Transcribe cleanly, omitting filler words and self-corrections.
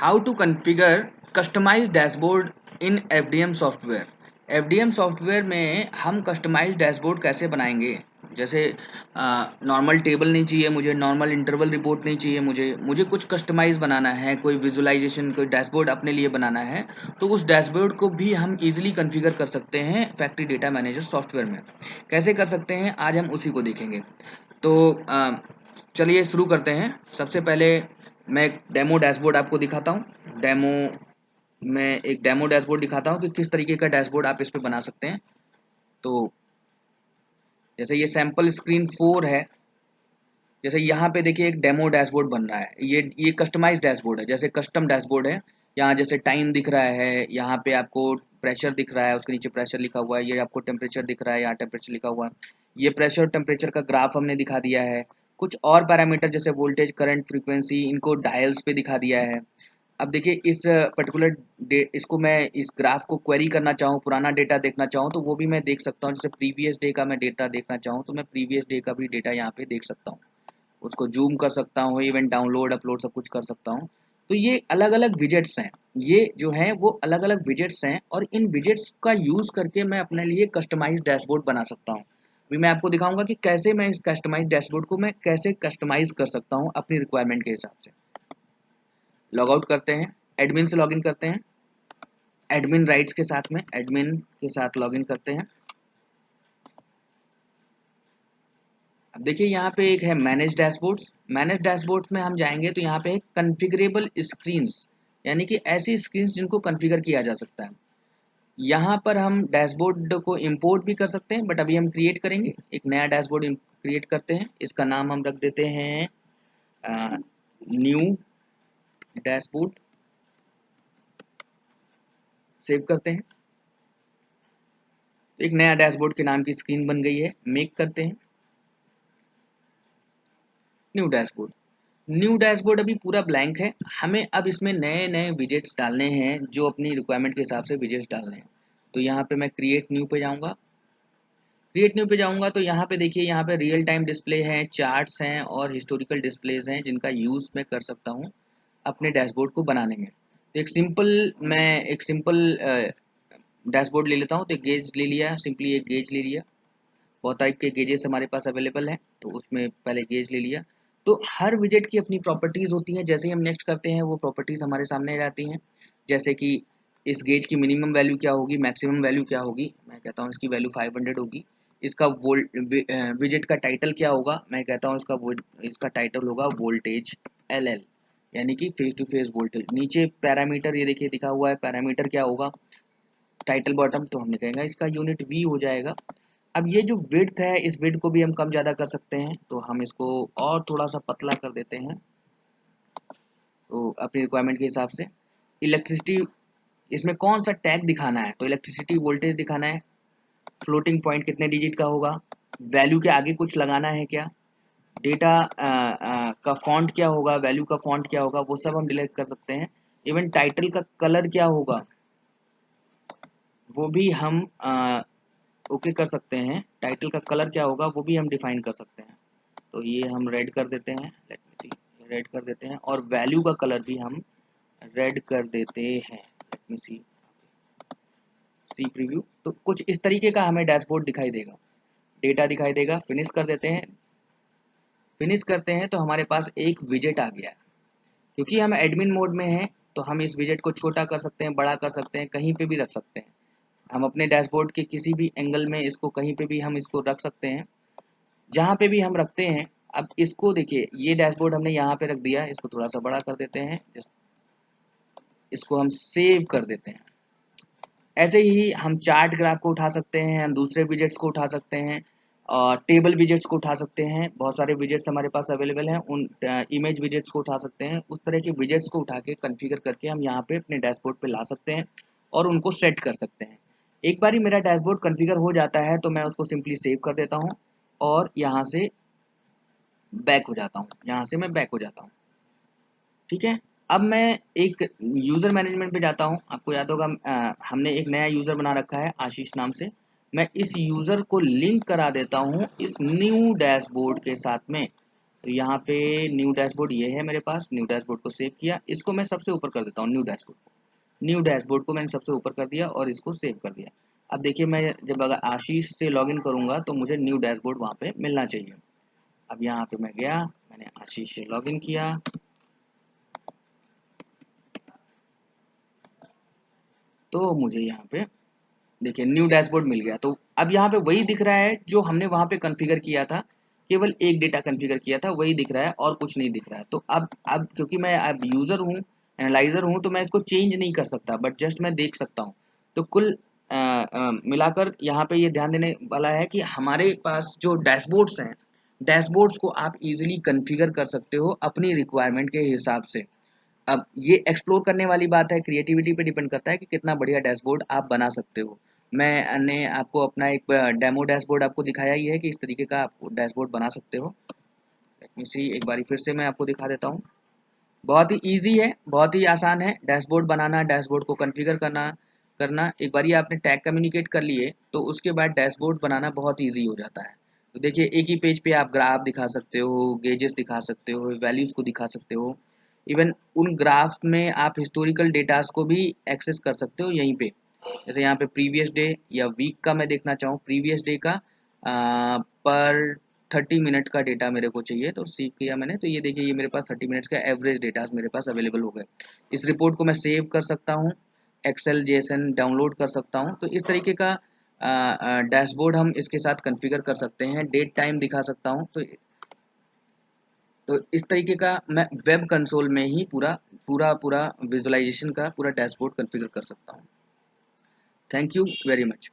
How to configure customized dashboard in FDM software. FDM software में हम customised dashboard कैसे बनाएंगे। जैसे नॉर्मल टेबल नहीं चाहिए मुझे, नॉर्मल इंटरवल रिपोर्ट नहीं चाहिए मुझे कुछ कस्टमाइज बनाना है, कोई विजुअलाइजेशन, कोई डैशबोर्ड अपने लिए बनाना है, तो उस डैशबोर्ड को भी हम इजीली कॉन्फ़िगर कर सकते हैं फैक्ट्री डेटा मैनेजर सॉफ्टवेयर में। कैसे कर सकते हैं आज हम उसी को देखेंगे। तो चलिए शुरू करते हैं। सबसे पहले मैं एक डेमो डैशबोर्ड आपको दिखाता हूँ। मैं एक डेमो डैशबोर्ड दिखाता हूँ कि किस तरीके का डैशबोर्ड आप इस पे बना सकते हैं। तो जैसे ये सैंपल स्क्रीन 4 है। जैसे यहाँ पे देखिए एक डेमो डैशबोर्ड बन रहा है। ये कस्टमाइज डैशबोर्ड है, जैसे कस्टम डैशबोर्ड है। यहाँ जैसे टाइम दिख रहा है, यहाँ पे आपको प्रेशर दिख रहा है, उसके नीचे प्रेशर लिखा हुआ है। ये आपको टेम्परेचर दिख रहा है, यहाँ टेम्परेचर लिखा हुआ है। ये प्रेशर टेम्परेचर का ग्राफ हमने दिखा दिया है। कुछ और पैरामीटर जैसे वोल्टेज, करंट, फ्रीक्वेंसी, इनको डायल्स पे दिखा दिया है। अब देखिए इस पर्टिकुलर इसको मैं इस ग्राफ को क्वेरी करना चाहूँ, पुराना डेटा देखना चाहूँ तो वो भी मैं देख सकता हूँ। जैसे प्रीवियस डे का मैं डेटा देखना चाहूँ तो मैं प्रीवियस डे का भी डेटा यहाँ पे देख सकता हूँ। उसको जूम कर सकता हूँ, इवन डाउनलोड अपलोड सब कुछ कर सकता हूँ। तो ये अलग अलग विजेट्स हैं, ये जो हैं वो अलग अलग विजेट्स हैं, और इन विजेट्स का यूज़ करके मैं अपने लिए कस्टमाइज डैशबोर्ड बना सकता हूँ। अभी मैं आपको दिखाऊंगा कि कैसे मैं इस कस्टमाइज डैशबोर्ड को मैं कैसे कस्टमाइज कर सकता हूँ अपनी रिक्वायरमेंट के हिसाब से। लॉग आउट करते हैं, एडमिन से लॉगिन करते हैं, एडमिन राइट्स के साथ में एडमिन के साथ लॉगिन करते हैं। अब देखिए यहाँ पे एक है मैनेज डैशबोर्ड्स। मैनेज डैशबोर्ड्स में हम जाएंगे तो यहाँ पे है कॉन्फ़िगरेबल स्क्रीन्स, यानी कि ऐसी स्क्रीन्स जिनको कॉन्फ़िगर किया जा सकता है। यहाँ पर हम डैशबोर्ड को इंपोर्ट भी कर सकते हैं, बट अभी हम क्रिएट करेंगे, एक नया डैशबोर्ड क्रिएट करते हैं। इसका नाम हम रख देते हैं न्यू डैशबोर्ड। सेव करते हैं। एक नया डैशबोर्ड के नाम की स्क्रीन बन गई है। मेक करते हैं न्यू डैशबोर्ड। न्यू डैशबोर्ड अभी पूरा ब्लैंक है, हमें अब इसमें नए नए विजेट्स डालने हैं, जो अपनी रिक्वायरमेंट के हिसाब से विजेट्स डालने हैं। तो यहाँ पे मैं क्रिएट न्यू पे जाऊँगा। क्रिएट न्यू पे जाऊँगा तो यहाँ पे देखिए, यहाँ पे रियल टाइम डिस्प्ले हैं, चार्ट्स हैं और हिस्टोरिकल डिस्प्लेज हैं, जिनका यूज़ मैं कर सकता हूँ अपने डैशबोर्ड को बनाने में। तो एक सिंपल डैशबोर्ड ले लेता हूँ। तो एक गेज ले लिया, सिंपली एक गेज ले लिया। बहुत टाइप के गेजेस हमारे पास अवेलेबल हैं, तो उसमें पहले गेज ले लिया। तो हर विजेट की अपनी प्रॉपर्टीज़ होती हैं। जैसे ही हम नेक्स्ट करते हैं वो प्रॉपर्टीज़ हमारे सामने आ जाती हैं। जैसे कि इस गेज की मिनिमम वैल्यू क्या होगी, मैक्सिमम वैल्यू क्या होगी। मैं कहता हूँ इसकी वैल्यू 500 होगी। इसका विजेट का टाइटल क्या होगा, मैं कहता हूँ इसका टाइटल होगा वोल्टेज LL, यानी कि फेस टू फेस वोल्टेज। नीचे पैरामीटर ये देखिए दिखा हुआ है, पैरामीटर क्या होगा, टाइटल बॉटम, तो हमने कहेंगे इसका यूनिट V हो जाएगा। अब ये जो विड्थ है, इस विड्थ को भी हम कम ज़्यादा कर सकते हैं, तो हम इसको और थोड़ा सा पतला कर देते हैं, तो अपनी रिक्वायरमेंट के हिसाब से। इलेक्ट्रिसिटी, इसमें कौन सा टैग दिखाना है, तो इलेक्ट्रिसिटी वोल्टेज दिखाना है। फ्लोटिंग पॉइंट कितने डिजिट का होगा, वैल्यू के आगे कुछ लगाना है क्या, डेटा का फॉन्ट क्या होगा, वैल्यू का फॉन्ट क्या होगा, वो सब हम डिलीट कर सकते हैं। इवन टाइटल का कलर क्या होगा वो भी हम ओके कर सकते हैं। टाइटल का कलर क्या होगा वो भी हम डिफाइन कर सकते हैं। तो ये हम रेड कर देते हैं, लेट मी सी, रेड कर देते हैं, और वैल्यू का कलर भी हम रेड कर देते हैं। लेट मी सी, सी प्रीव्यू। तो कुछ इस तरीके का हमें डैशबोर्ड दिखाई देगा, डेटा दिखाई देगा। फिनिश कर देते हैं। फिनिश करते हैं तो हमारे पास एक विजेट आ गया है। क्योंकि हम एडमिन मोड में हैं तो हम इस विजेट को छोटा कर सकते हैं, बड़ा कर सकते हैं, कहीं पे भी रख सकते हैं। हम अपने डैशबोर्ड के किसी भी एंगल में इसको कहीं पे भी हम इसको रख सकते हैं, जहाँ पे भी हम रखते हैं। अब इसको देखिए, ये डैशबोर्ड हमने यहाँ पे रख दिया, इसको थोड़ा सा बड़ा कर देते हैं, इसको हम सेव कर देते हैं। ऐसे ही हम चार्ट ग्राफ को उठा सकते हैं, हम दूसरे विजेट्स को उठा सकते हैं, और टेबल विजेट्स को उठा सकते हैं। बहुत सारे विजेट्स हमारे पास अवेलेबल हैं, उन इमेज विजेट्स को उठा सकते हैं। उस तरह के विजेट्स को उठा के कॉन्फ़िगर करके हम यहाँ पे अपने डैशबोर्ड पे ला सकते हैं और उनको सेट कर सकते हैं। एक बार ही मेरा डैशबोर्ड कॉन्फ़िगर हो जाता है तो मैं उसको सिंपली सेव कर देता हूँ और यहाँ से बैक हो जाता हूँ, यहाँ से मैं बैक हो जाता हूँ। ठीक है। अब मैं एक यूज़र मैनेजमेंट पे जाता हूँ। आपको याद होगा हमने एक नया यूज़र बना रखा है आशीष नाम से। मैं इस यूज़र को लिंक करा देता हूँ इस न्यू डैशबोर्ड के साथ में। तो यहाँ पे न्यू डैशबोर्ड ये है मेरे पास, न्यू डैशबोर्ड को सेव किया, इसको मैं सबसे ऊपर कर देता हूँ, न्यू डैशबोर्ड को मैंने सबसे ऊपर कर दिया और इसको सेव कर दिया। अब देखिए मैं जब अगर आशीष से लॉगिन करूँगा तो मुझे न्यू डैशबोर्ड वहाँ पे मिलना चाहिए। अब यहाँ पे मैं गया, मैंने आशीष से लॉगिन किया, तो मुझे यहाँ पे देखिए न्यू डैशबोर्ड मिल गया। तो अब यहाँ पे वही दिख रहा है जो हमने वहाँ पे कॉन्फ़िगर किया था, केवल एक डेटा कॉन्फ़िगर किया था वही दिख रहा है और कुछ नहीं दिख रहा है। तो अब क्योंकि मैं अब यूज़र हूँ, एनालाइज़र हूँ, तो मैं इसको चेंज नहीं कर सकता, बट जस्ट मैं देख सकता हूँ। तो कुल मिलाकर यहाँ पे ये ध्यान देने वाला है कि हमारे पास जो डैशबोर्ड्स हैं, डैशबोर्ड्स को आप इजीली कॉन्फ़िगर कर सकते हो अपनी रिक्वायरमेंट के हिसाब से। अब ये एक्सप्लोर करने वाली बात है, क्रिएटिविटी पे डिपेंड करता है कि कितना बढ़िया डैशबोर्ड आप बना सकते हो। मैंने आपको अपना एक डेमो डैशबोर्ड आपको दिखाया ही है कि इस तरीके का आप डैशबोर्ड बना सकते हो। लेट मी सी, एक बारी फिर से मैं आपको दिखा देता हूँ। बहुत ही ईजी है, बहुत ही आसान है डैशबोर्ड बनाना, डैशबोर्ड को कॉन्फ़िगर करना। एक बारी आपने टैग कम्युनिकेट कर लिए तो उसके बाद डैशबोर्ड बनाना बहुत ईजी हो जाता है। तो देखिए एक ही पेज पे आप ग्राफ दिखा सकते हो, गेजेस दिखा सकते हो, वैल्यूज़ को दिखा सकते हो। इवन उन ग्राफ में आप हिस्टोरिकल डेटास को भी एक्सेस कर सकते हो यहीं पे। जैसे यहाँ पे प्रीवियस डे या वीक का मैं देखना चाहूँ, प्रीवियस डे का पर 30 मिनट का डेटा मेरे को चाहिए, तो सीख किया मैंने। तो ये देखिए ये मेरे पास 30 मिनट्स का एवरेज डेटा मेरे पास अवेलेबल हो गए। इस रिपोर्ट को मैं सेव कर सकता हूँ, एक्सेल जेसन डाउनलोड कर सकता हूँ। तो इस तरीके का डैशबोर्ड हम इसके साथ कॉन्फ़िगर कर सकते हैं, डेट टाइम दिखा सकता हूँ। तो इस तरीके का मैं वेब कंसोल में ही पूरा विजुअलाइजेशन का पूरा डैशबोर्ड कॉन्फ़िगर कर सकता हूँ। Thank you very much.